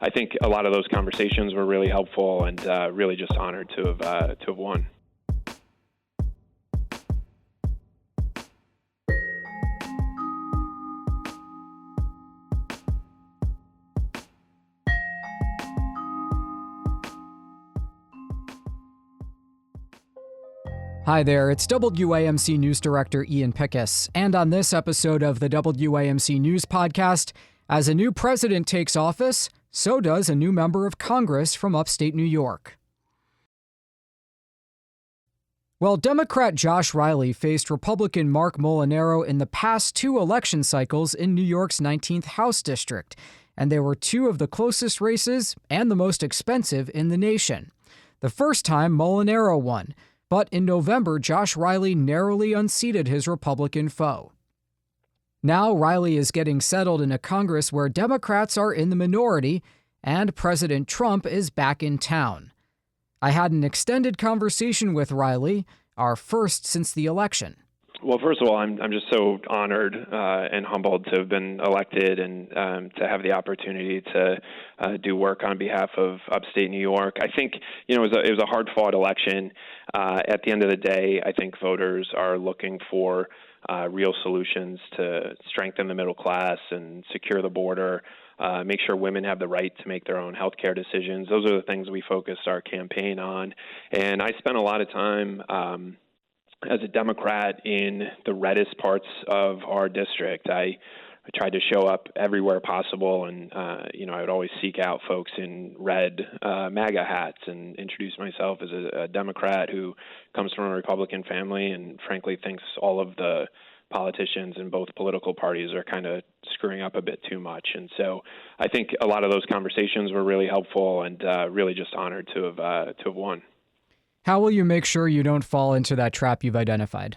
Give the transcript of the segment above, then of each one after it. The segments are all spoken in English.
I think a lot of those conversations were really helpful, and really just honored to have won. Hi there, it's WAMC News Director Ian Pickus, and on this episode of the WAMC News Podcast, as a new president takes office, so does a new member of Congress from upstate New York. Well, Democrat Josh Riley faced Republican Mark Molinaro in the past two election cycles in New York's 19th House District, and they were two of the closest races and the most expensive in the nation. The first time, Molinaro won. But in November, Josh Riley narrowly unseated his Republican foe. Now Riley is getting settled in a Congress where Democrats are in the minority, and President Trump is back in town. I had an extended conversation with Riley, our first since the election. Well, first of all, I'm just so honored and humbled to have been elected and to have the opportunity to do work on behalf of upstate New York. I think it was a hard-fought election. At the end of the day, I think voters are looking for real solutions to strengthen the middle class and secure the border, make sure women have the right to make their own health care decisions. Those are the things we focused our campaign on. And I spent a lot of time as a Democrat in the reddest parts of our district. I tried to show up everywhere possible, and I would always seek out folks in red MAGA hats and introduce myself as a Democrat who comes from a Republican family and frankly thinks all of the politicians in both political parties are kind of screwing up a bit too much. And so I think a lot of those conversations were really helpful, and really just honored to have won. How will you make sure you don't fall into that trap you've identified?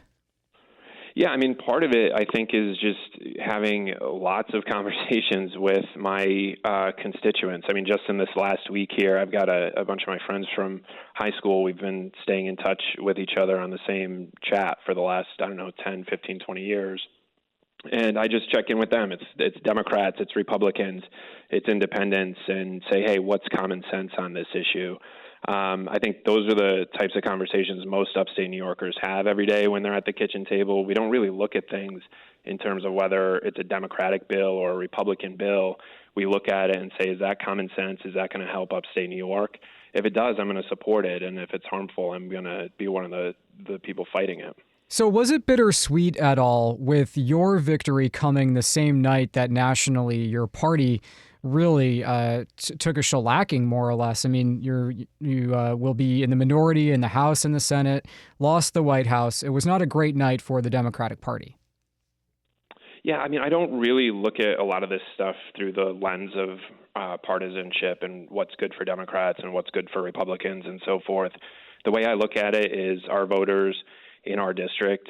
Yeah, I mean, part of it, I think, is just having lots of conversations with my constituents. I mean, just in this last week here, I've got a bunch of my friends from high school. We've been staying in touch with each other on the same chat for the last, 10, 15, 20 years. And I just check in with them. It's Democrats, it's Republicans, it's independents, and say, hey, what's common sense on this issue? I think those are the types of conversations most upstate New Yorkers have every day when they're at the kitchen table. We don't really look at things in terms of whether it's a Democratic bill or a Republican bill. We look at it and say, is that common sense? Is that going to help upstate New York? If it does, I'm going to support it. And if it's harmful, I'm going to be one of the people fighting it. So was it bittersweet at all with your victory coming the same night that nationally your party really took a shellacking, more or less? I mean, you will be in the minority in the House and the Senate, lost the White House. It was not a great night for the Democratic Party. Yeah, I mean, I don't really look at a lot of this stuff through the lens of partisanship and what's good for Democrats and what's good for Republicans and so forth. The way I look at it is our voters in our district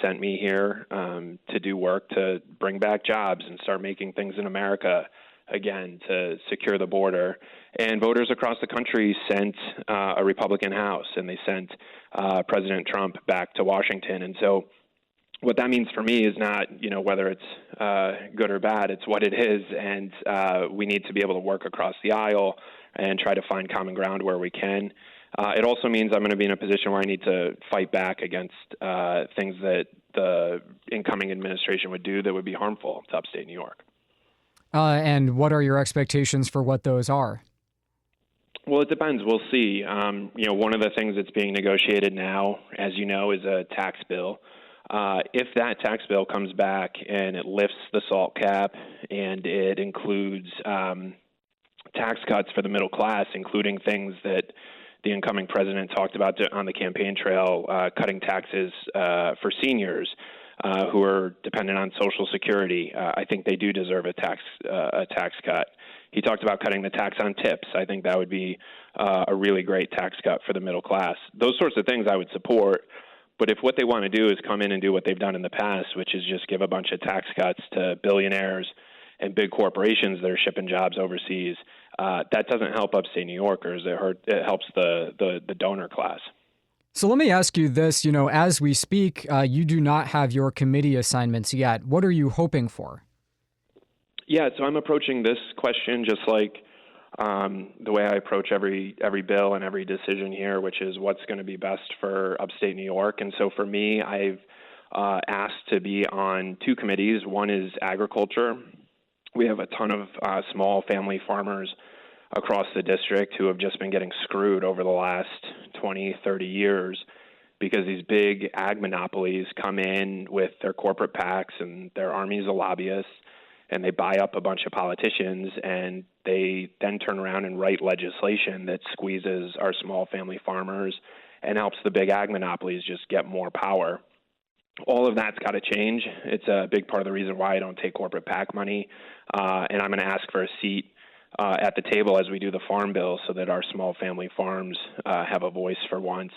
sent me here to do work to bring back jobs and start making things in America again, to secure the border. And voters across the country sent a Republican House, and they sent President Trump back to Washington. And so what that means for me is not, whether it's good or bad, it's what it is. And we need to be able to work across the aisle and try to find common ground where we can. It also means I'm going to be in a position where I need to fight back against things that the incoming administration would do that would be harmful to upstate New York. And what are your expectations for what those are? Well, it depends. We'll see. One of the things that's being negotiated now, as you know, is a tax bill. If that tax bill comes back and it lifts the SALT cap and it includes tax cuts for the middle class, including things that the incoming president talked about on the campaign trail, cutting taxes for seniors who are dependent on Social Security. I think they do deserve a tax cut. He talked about cutting the tax on tips. I think that would be a really great tax cut for the middle class. Those sorts of things I would support. But if what they want to do is come in and do what they've done in the past, which is just give a bunch of tax cuts to billionaires and big corporations that are shipping jobs overseas, that doesn't help upstate New Yorkers. It helps the donor class. So let me ask you this, as we speak, you do not have your committee assignments yet. What are you hoping for? Yeah, so I'm approaching this question just like the way I approach every bill and every decision here, which is what's going to be best for upstate New York. And so for me, I've asked to be on two committees. One is agriculture. We have a ton of small family farmers across the district who have just been getting screwed over the last 20, 30 years because these big ag monopolies come in with their corporate PACs and their armies of lobbyists, and they buy up a bunch of politicians, and they then turn around and write legislation that squeezes our small family farmers and helps the big ag monopolies just get more power. All of that's got to change. It's a big part of the reason why I don't take corporate PAC money, and I'm going to ask for a seat at the table as we do the farm bill so that our small family farms have a voice for once.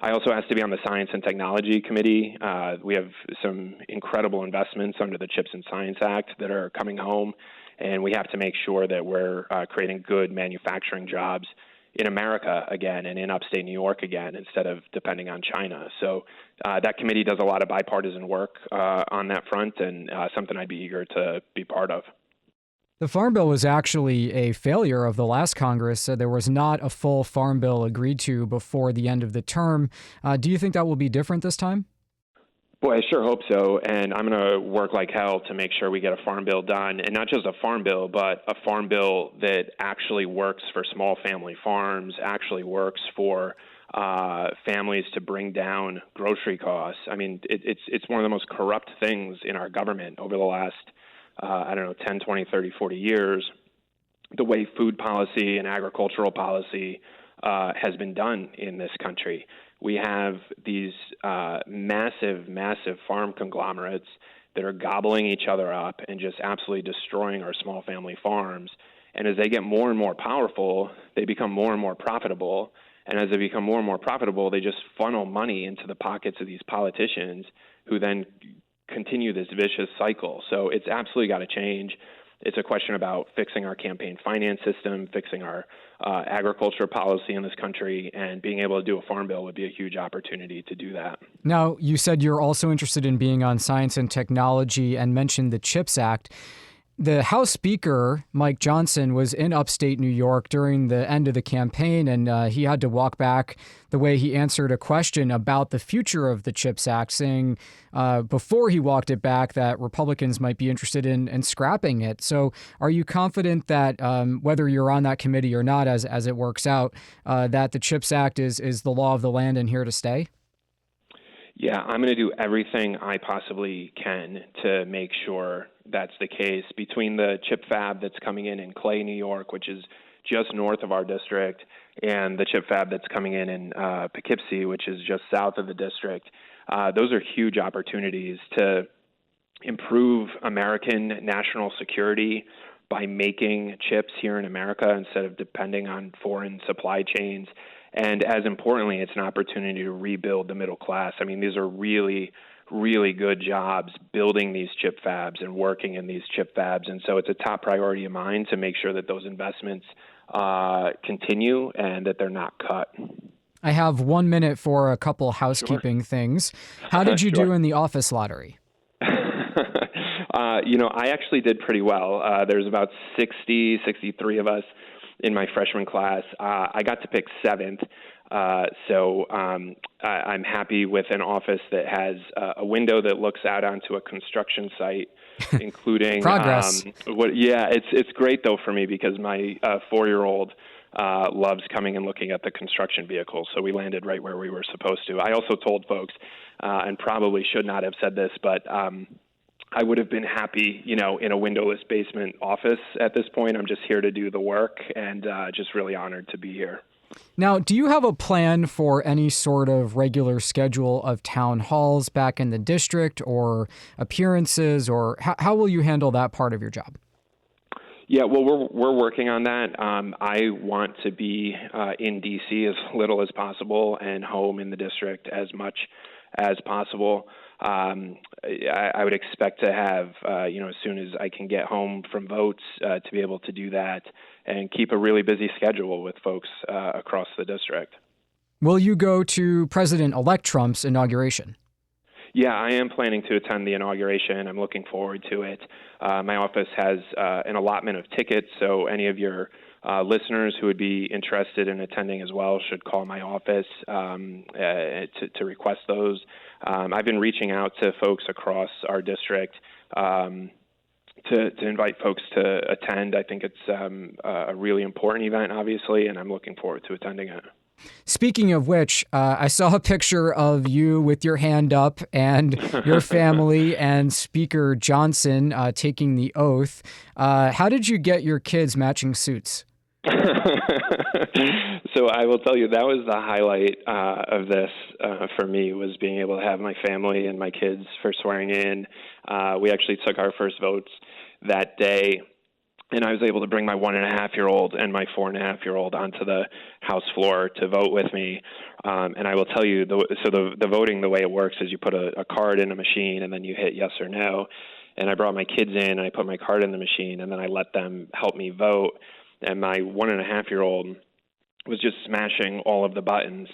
I also asked to be on the Science and Technology Committee. We have some incredible investments under the CHIPS and Science Act that are coming home, and we have to make sure that we're creating good manufacturing jobs in America again and in upstate New York again instead of depending on China. So that committee does a lot of bipartisan work on that front, and something I'd be eager to be part of. The Farm Bill was actually a failure of the last Congress. So there was not a full Farm Bill agreed to before the end of the term. Do you think that will be different this time? Boy, I sure hope so, and I'm going to work like hell to make sure we get a farm bill done, and not just a farm bill, but a farm bill that actually works for small family farms, actually works for families to bring down grocery costs. I mean, it's one of the most corrupt things in our government over the last 10, 20, 30, 40 years, the way food policy and agricultural policy has been done in this country. We have these massive, massive farm conglomerates that are gobbling each other up and just absolutely destroying our small family farms. And as they get more and more powerful, they become more and more profitable. And as they become more and more profitable, they just funnel money into the pockets of these politicians who then continue this vicious cycle. So it's absolutely got to change. It's a question about fixing our campaign finance system, fixing our agriculture policy in this country, and being able to do a farm bill would be a huge opportunity to do that. Now, you said you're also interested in being on science and technology and mentioned the CHIPS Act. The House Speaker, Mike Johnson, was in upstate New York during the end of the campaign, and he had to walk back the way he answered a question about the future of the CHIPS Act, saying before he walked it back that Republicans might be interested in scrapping it. So are you confident that whether you're on that committee or not, as it works out, that the CHIPS Act is the law of the land and here to stay? Yeah, I'm going to do everything I possibly can to make sure that's the case. Between the chip fab that's coming in Clay, New York, which is just north of our district, and the chip fab that's coming in Poughkeepsie, which is just south of the district, those are huge opportunities to improve American national security by making chips here in America instead of depending on foreign supply chains. And as importantly, it's an opportunity to rebuild the middle class. I mean, these are really, really good jobs building these chip fabs and working in these chip fabs. And so it's a top priority of mine to make sure that those investments continue and that they're not cut. I have 1 minute for a couple housekeeping things. How did you do in the office lottery? I actually did pretty well. There's about 63 of us in my freshman class. I got to pick seventh, so I'm happy with an office that has a window that looks out onto a construction site, including progress. It's great though for me because my 4-year-old loves coming and looking at the construction vehicles, so we landed right where we were supposed to. I also told folks, and probably should not have said this, but I would have been happy, in a windowless basement office at this point. I'm just here to do the work and just really honored to be here. Now, do you have a plan for any sort of regular schedule of town halls back in the district or appearances, or how will you handle that part of your job? Yeah, well, we're working on that. I want to be in D.C. as little as possible and home in the district as much as possible. I would expect to have, as soon as I can get home from votes, to be able to do that and keep a really busy schedule with folks across the district. Will you go to President-elect Trump's inauguration? Yeah, I am planning to attend the inauguration. I'm looking forward to it. My office has an allotment of tickets, so any of your listeners who would be interested in attending as well should call my office to request those. I've been reaching out to folks across our district to invite folks to attend. I think it's a really important event, obviously, and I'm looking forward to attending it. Speaking of which, I saw a picture of you with your hand up and your family and Speaker Johnson taking the oath. How did you get your kids matching suits? So I will tell you that was the highlight of this for me, was being able to have my family and my kids for swearing in. We actually took our first votes that day, and I was able to bring my 1.5-year-old and my 4.5-year-old onto the House floor to vote with me. And I will tell you, the voting, the way it works is you put a card in a machine and then you hit yes or no. And I brought my kids in and I put my card in the machine and then I let them help me vote. And my 1.5-year-old was just smashing all of the buttons.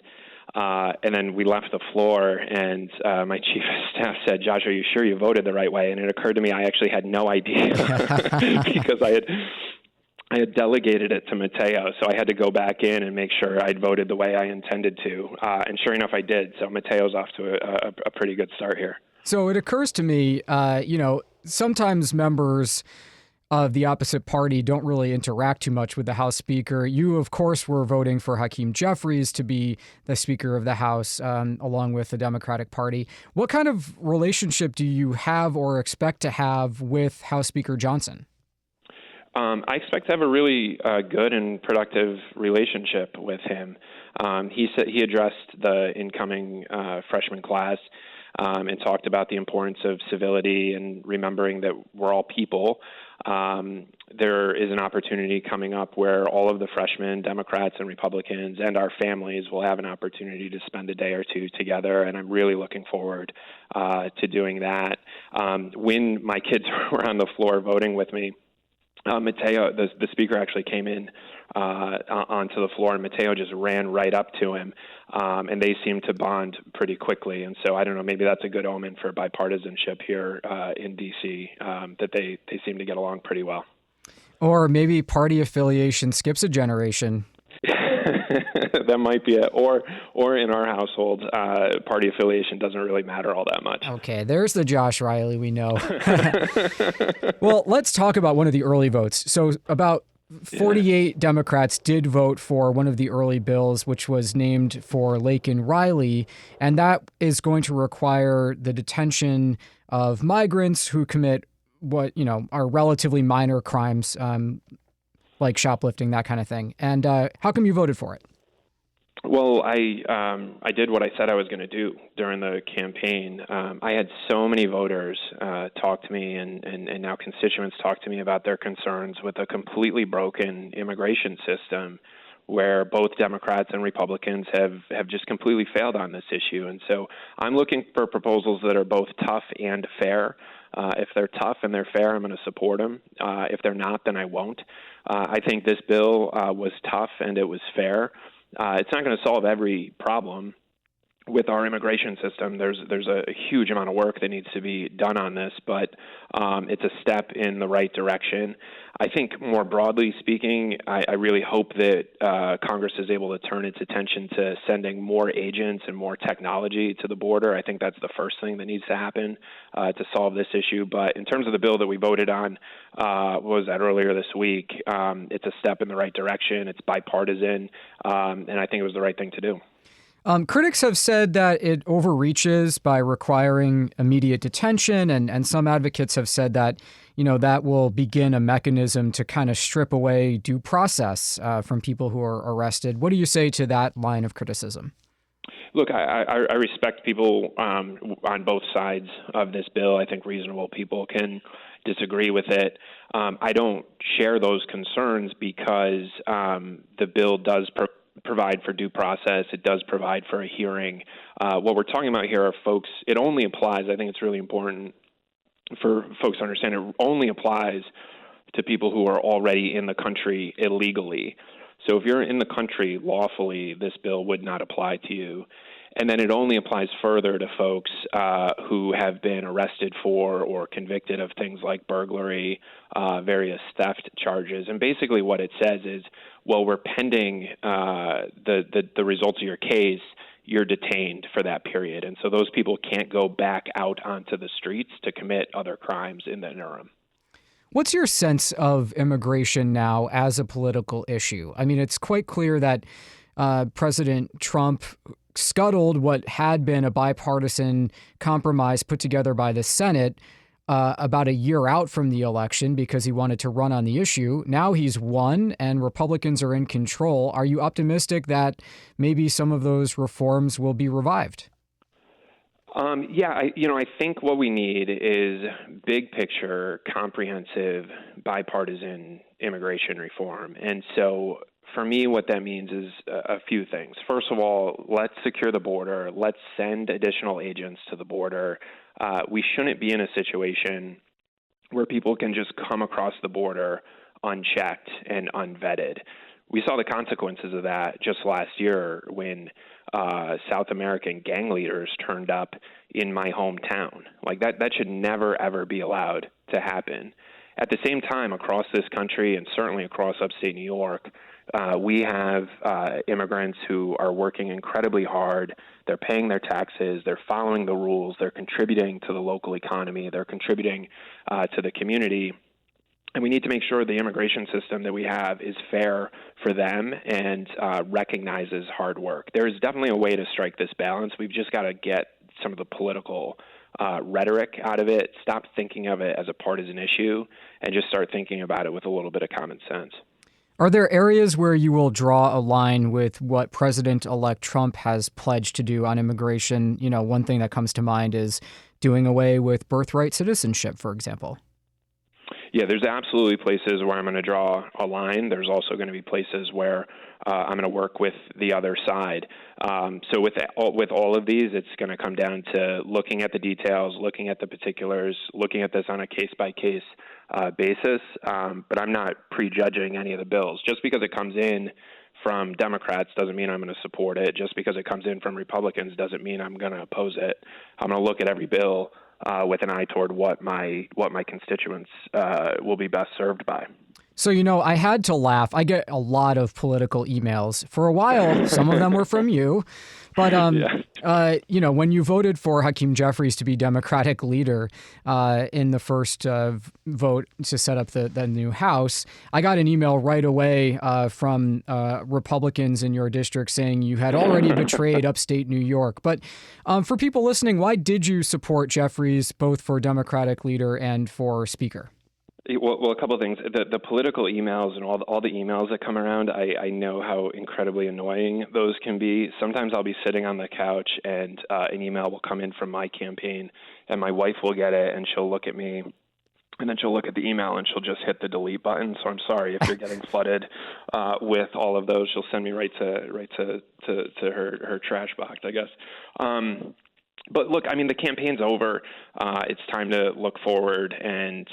And then we left the floor, and my chief of staff said, "Josh, are you sure you voted the right way?" And it occurred to me I actually had no idea because I had delegated it to Mateo, so I had to go back in and make sure I'd voted the way I intended to. And sure enough, I did. So Mateo's off to a pretty good start here. So it occurs to me, sometimes members of the opposite party don't really interact too much with the House Speaker. You, of course, were voting for Hakeem Jeffries to be the Speaker of the House, along with the Democratic Party. What kind of relationship do you have or expect to have with House Speaker Johnson? I expect to have a really good and productive relationship with him. He addressed the incoming freshman class and talked about the importance of civility and remembering that we're all people. There is an opportunity coming up where all of the freshmen, Democrats and Republicans, and our families will have an opportunity to spend a day or two together, and I'm really looking forward to doing that. When my kids were on the floor voting with me, Mateo, the speaker, actually came in onto the floor, and Mateo just ran right up to him, and they seemed to bond pretty quickly. And so I don't know, maybe that's a good omen for bipartisanship here in D.C., that they seem to get along pretty well. Or maybe party affiliation skips a generation. That might be it. Or in our household, party affiliation doesn't really matter all that much. Okay, there's the Josh Riley we know. Well, let's talk about one of the early votes. So about 48 Democrats did vote for one of the early bills, which was named for Laken Riley, and that is going to require the detention of migrants who commit what, are relatively minor crimes, like shoplifting, that kind of thing. And how come you voted for it? Well, I did what I said I was going to do during the campaign. I had so many voters talk to me and now constituents talk to me about their concerns with a completely broken immigration system where both Democrats and Republicans have just completely failed on this issue. And so I'm looking for proposals that are both tough and fair. If they're tough and they're fair, I'm going to support them. If they're not, then I won't. I think this bill was tough and it was fair. It's not going to solve every problem with our immigration system. There's a huge amount of work that needs to be done on this, but it's a step in the right direction. I think more broadly speaking, I really hope that Congress is able to turn its attention to sending more agents and more technology to the border. I think that's the first thing that needs to happen to solve this issue. But in terms of the bill that we voted on, what was that, earlier this week, it's a step in the right direction. It's bipartisan, and I think it was the right thing to do. Critics have said that it overreaches by requiring immediate detention, and some advocates have said that, that will begin a mechanism to kind of strip away due process from people who are arrested. What do you say to that line of criticism? Look, I respect people on both sides of this bill. I think reasonable people can disagree with it. I don't share those concerns because the bill does provide for due process. It does provide for a hearing. What we're talking about here are folks, it only applies, I think it's really important for folks to understand, it only applies to people who are already in the country illegally. So if you're in the country lawfully, this bill would not apply to you. And then it only applies further to folks who have been arrested for or convicted of things like burglary, various theft charges. And basically what it says is, well, we're pending the results of your case, you're detained for that period. And so those people can't go back out onto the streets to commit other crimes in the interim. What's your sense of immigration now as a political issue? I mean, it's quite clear that President Trump scuttled what had been a bipartisan compromise put together by the Senate about a year out from the election because he wanted to run on the issue. Now he's won and Republicans are in control. Are you optimistic that maybe some of those reforms will be revived? I think what we need is big picture, comprehensive, bipartisan immigration reform. And so for me, what that means is a few things. First of all, let's secure the border. Let's send additional agents to the border. We shouldn't be in a situation where people can just come across the border unchecked and unvetted. We saw the consequences of that just last year when South American gang leaders turned up in my hometown. Like that should never, ever be allowed to happen. At the same time, across this country and certainly across upstate New York, we have immigrants who are working incredibly hard. They're paying their taxes. They're following the rules. They're contributing to the local economy. They're contributing to the community. And we need to make sure the immigration system that we have is fair for them and recognizes hard work. There is definitely a way to strike this balance. We've just got to get some of the political rhetoric out of it, stop thinking of it as a partisan issue, and just start thinking about it with a little bit of common sense. Are there areas where you will draw a line with what President-elect Trump has pledged to do on immigration? You know, one thing that comes to mind is doing away with birthright citizenship, for example. Yeah, there's absolutely places where I'm going to draw a line. There's also going to be places where I'm going to work with the other side. So with all of these, it's going to come down to looking at the details, looking at the particulars, looking at this on a case-by-case basis. But I'm not prejudging any of the bills. Just because it comes in from Democrats doesn't mean I'm going to support it. Just because it comes in from Republicans doesn't mean I'm going to oppose it. I'm going to look at every bill with an eye toward what my constituents will be best served by. So, you know, I had to laugh. I get a lot of political emails. For a while, some of them were from you. But, you know, when you voted for Hakeem Jeffries to be Democratic leader in the first vote to set up the new House, I got an email right away from Republicans in your district saying you had already betrayed upstate New York. But for people listening, why did you support Jeffries both for Democratic leader and for speaker? Well, a couple of things. The political emails and all the emails that come around, I know how incredibly annoying those can be. Sometimes I'll be sitting on the couch and an email will come in from my campaign and my wife will get it and she'll look at me and then she'll look at the email and she'll just hit the delete button. So I'm sorry if you're getting flooded with all of those. She'll send me right to her trash box, I guess. But look, I mean, the campaign's over. It's time to look forward and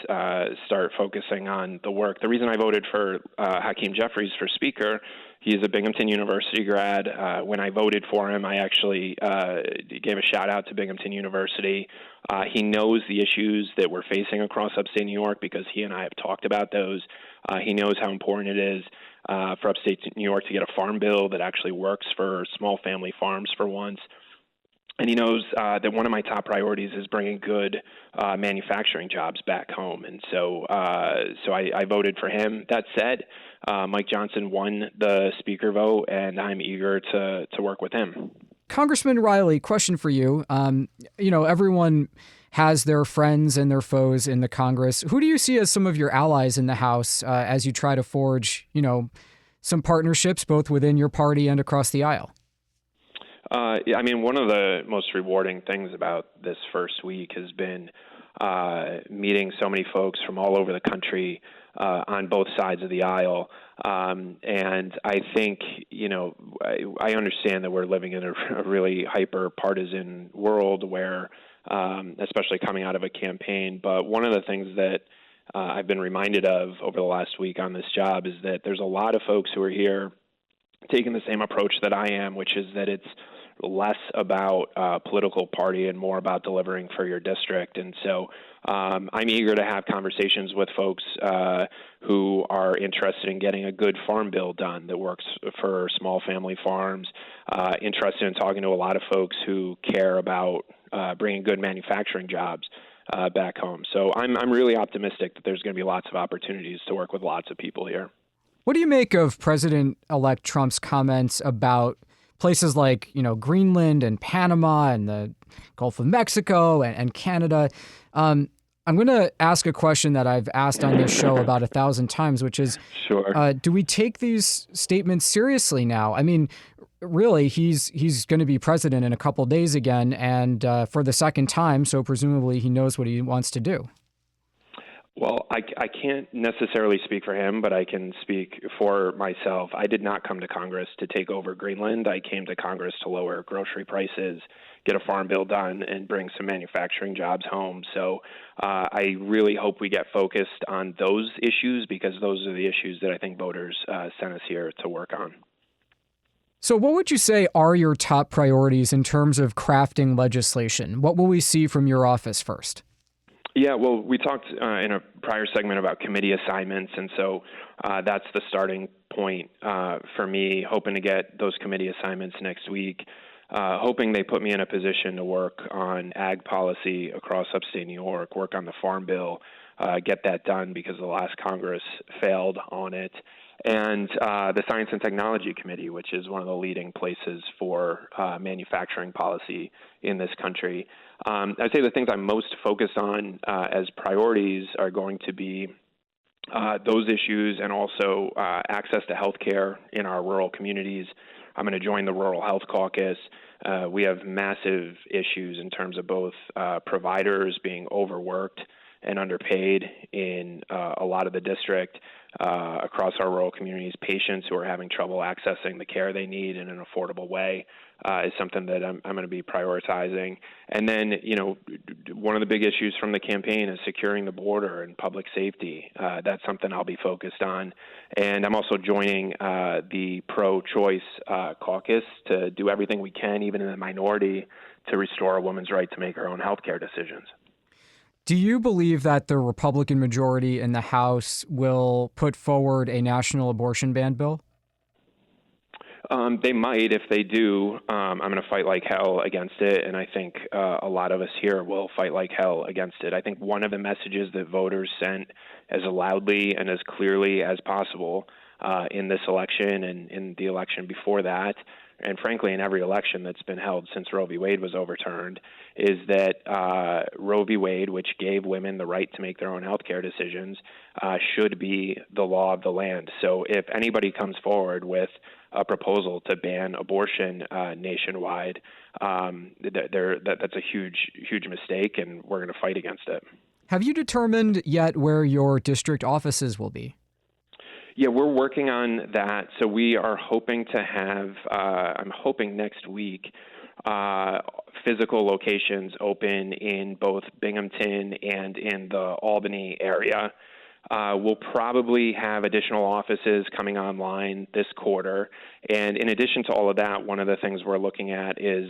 start focusing on the work. The reason I voted for Hakeem Jeffries for speaker, he's a Binghamton University grad. When I voted for him, I actually gave a shout out to Binghamton University. He knows the issues that we're facing across upstate New York because he and I have talked about those. He knows how important it is for upstate New York to get a farm bill that actually works for small family farms for once. And he knows that one of my top priorities is bringing good manufacturing jobs back home. And so I voted for him. That said, Mike Johnson won the speaker vote, and I'm eager to work with him. Congressman Riley, question for you. You know, everyone has their friends and their foes in the Congress. Who do you see as some of your allies in the House as you try to forge, you know, some partnerships both within your party and across the aisle? I mean, one of the most rewarding things about this first week has been meeting so many folks from all over the country on both sides of the aisle. And I think, you know, I understand that we're living in a really hyper-partisan world where, especially coming out of a campaign, but one of the things that I've been reminded of over the last week on this job is that there's a lot of folks who are here taking the same approach that I am, which is that it's less about political party and more about delivering for your district. And so I'm eager to have conversations with folks who are interested in getting a good farm bill done that works for small family farms, interested in talking to a lot of folks who care about bringing good manufacturing jobs back home. So I'm really optimistic that there's going to be lots of opportunities to work with lots of people here. What do you make of President-elect Trump's comments about places like, Greenland and Panama and the Gulf of Mexico and Canada? I'm going to ask a question that I've asked on this show about 1,000 times, which is, Sure. Do we take these statements seriously now? I mean, really, he's going to be president in a couple days again, and for the second time, so presumably he knows what he wants to do. Well, I can't necessarily speak for him, but I can speak for myself. I did not come to Congress to take over Greenland. I came to Congress to lower grocery prices, get a farm bill done, and bring some manufacturing jobs home. So I really hope we get focused on those issues, because those are the issues that I think voters sent us here to work on. So what would you say are your top priorities in terms of crafting legislation? What will we see from your office first? Yeah, well, we talked in a prior segment about committee assignments, and so that's the starting point for me, hoping to get those committee assignments next week, hoping they put me in a position to work on ag policy across upstate New York, work on the Farm Bill, get that done because the last Congress failed on it, and the Science and Technology Committee, which is one of the leading places for manufacturing policy in this country. I'd say the things I'm most focused on as priorities are going to be those issues, and also access to health care in our rural communities. I'm going to join the Rural Health Caucus. We have massive issues in terms of both providers being overworked and underpaid in a lot of the district across our rural communities. Patients who are having trouble accessing the care they need in an affordable way is something that I'm going to be prioritizing. And then, one of the big issues from the campaign is securing the border and public safety. That's something I'll be focused on. And I'm also joining the pro-choice caucus to do everything we can, even in the minority, to restore a woman's right to make her own health care decisions. Do you believe that the Republican majority in the House will put forward a national abortion ban bill? They might. If they do, I'm going to fight like hell against it, and I think a lot of us here will fight like hell against it. I think one of the messages that voters sent as loudly and as clearly as possible in this election and in the election before that, and frankly in every election that's been held since Roe v. Wade was overturned, is that Roe v. Wade, which gave women the right to make their own health care decisions, should be the law of the land. So if anybody comes forward with a proposal to ban abortion nationwide, that's a huge mistake, and we're going to fight against it. Have you determined yet where your district offices will be? Yeah, we're working on that. So we are hoping to have, I'm hoping next week, physical locations open in both Binghamton and in the Albany area. We'll probably have additional offices coming online this quarter. And in addition to all of that, one of the things we're looking at is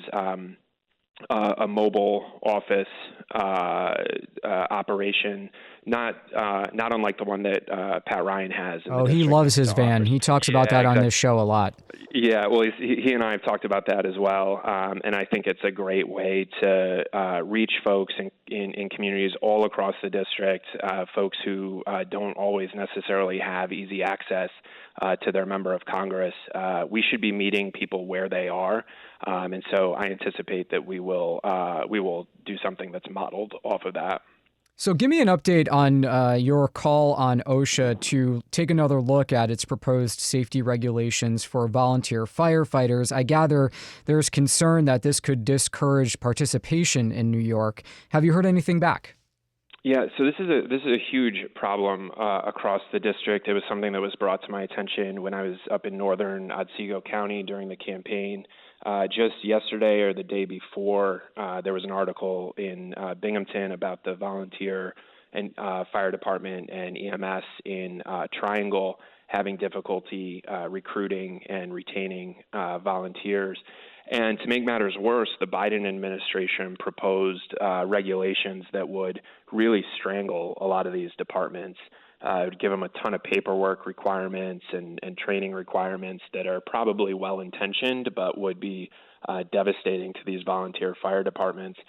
a mobile office operation, not unlike the one that Pat Ryan has. Oh, he loves his van. He talks about that on this show a lot. Yeah, well, he and I have talked about that as well, and I think it's a great way to reach folks in communities all across the district, folks who don't always necessarily have easy access to their member of Congress. We should be meeting people where they are, and so I anticipate that we will do something that's modeled off of that. So give me an update on your call on OSHA to take another look at its proposed safety regulations for volunteer firefighters. I gather there's concern that this could discourage participation in New York. Have you heard anything back? Yeah, so this is a huge problem across the district. It was something that was brought to my attention when I was up in northern Otsego County during the campaign. Just yesterday or the day before, there was an article in Binghamton about the volunteer and fire department and EMS in Triangle having difficulty recruiting and retaining volunteers. And to make matters worse, the Biden administration proposed regulations that would really strangle a lot of these departments. It would give them a ton of paperwork requirements and training requirements that are probably well-intentioned, but would be devastating to these volunteer fire departments.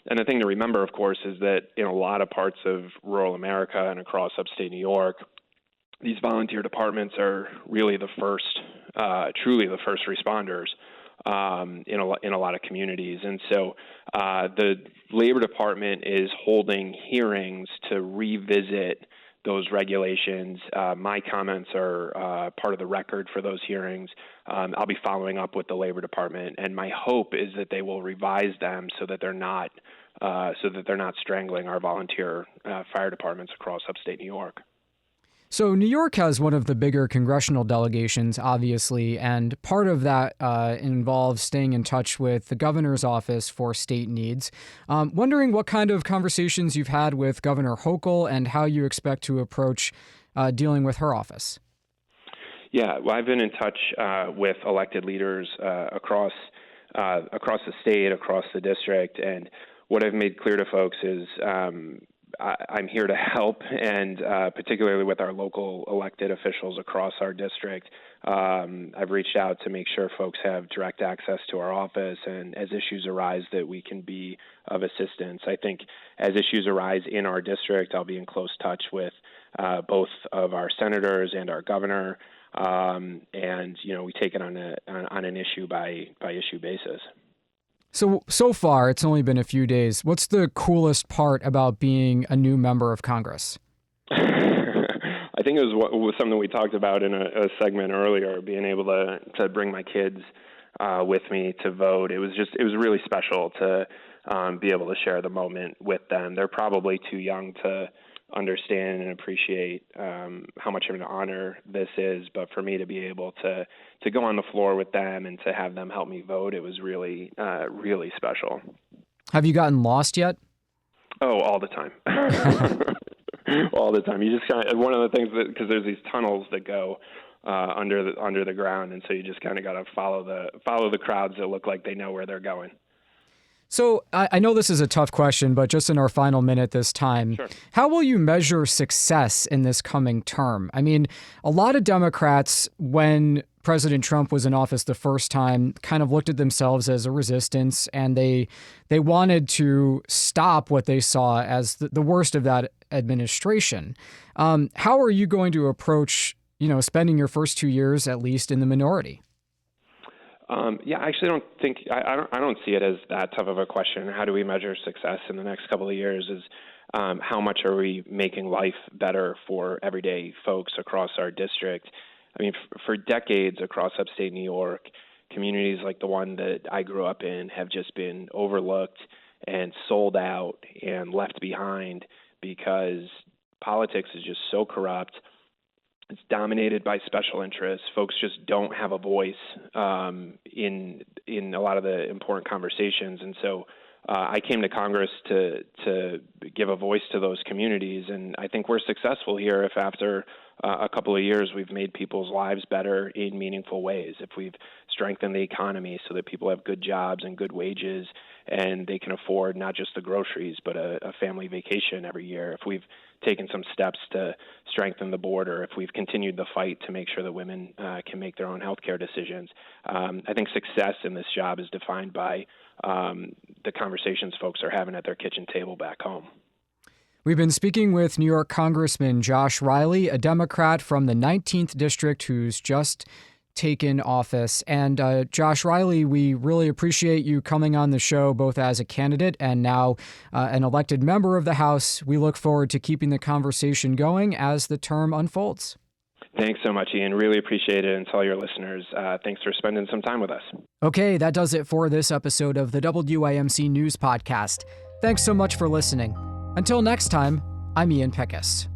And the thing to remember, of course, is that in a lot of parts of rural America and across upstate New York, these volunteer departments are really truly the first responders in a lot of communities. And so the Labor Department is holding hearings to revisit those regulations. My comments are part of the record for those hearings. I'll be following up with the Labor Department, and my hope is that they will revise them so that they're not strangling our volunteer fire departments across upstate New York. So New York has one of the bigger congressional delegations, obviously, and part of that involves staying in touch with the governor's office for state needs. Wondering what kind of conversations you've had with Governor Hochul and how you expect to approach dealing with her office. Yeah, well, I've been in touch with elected leaders across the state, across the district, and what I've made clear to folks is I'm here to help, and particularly with our local elected officials across our district. I've reached out to make sure folks have direct access to our office, and as issues arise that we can be of assistance. I think as issues arise in our district, I'll be in close touch with both of our senators and our governor, and we take it on an issue by issue basis. So far, it's only been a few days. What's the coolest part about being a new member of Congress? I think it was something we talked about in a segment earlier, being able to bring my kids with me to vote. It was really special to be able to share the moment with them. They're probably too young to understand and appreciate how much of an honor this is, but for me to be able to go on the floor with them and to have them help me vote, it was really special. Have you gotten lost yet? Oh, all the time. All the time. You just kind of, one of the things that, because there's these tunnels that go under the ground, and so you just kind of got to follow the crowds that look like they know where they're going. So I know this is a tough question, but just in our final minute this time, sure. How will you measure success in this coming term? I mean, a lot of Democrats, when President Trump was in office the first time, kind of looked at themselves as a resistance, and they wanted to stop what they saw as the worst of that administration. How are you going to approach, spending your first 2 years at least in the minority? Yeah, I actually I don't see it as that tough of a question. How do we measure success in the next couple of years is how much are we making life better for everyday folks across our district? I mean, for decades across upstate New York, communities like the one that I grew up in have just been overlooked and sold out and left behind because politics is just so corrupt. It's dominated by special interests. Folks just don't have a voice in a lot of the important conversations. And so I came to Congress to give a voice to those communities. And I think we're successful here if after a couple of years we've made people's lives better in meaningful ways. If we've strengthened the economy so that people have good jobs and good wages and they can afford not just the groceries but a family vacation every year. If we've taken some steps to strengthen the border, if we've continued the fight to make sure that women can make their own healthcare decisions. I think success in this job is defined by the conversations folks are having at their kitchen table back home. We've been speaking with New York Congressman Josh Riley, a Democrat from the 19th District who's just taken office. And Josh Riley, we really appreciate you coming on the show, both as a candidate and now an elected member of the House. We look forward to keeping the conversation going as the term unfolds. Thanks so much, Ian. Really appreciate it. And to all your listeners, thanks for spending some time with us. Okay, that does it for this episode of the WAMC News Podcast. Thanks so much for listening. Until next time, I'm Ian Peckus.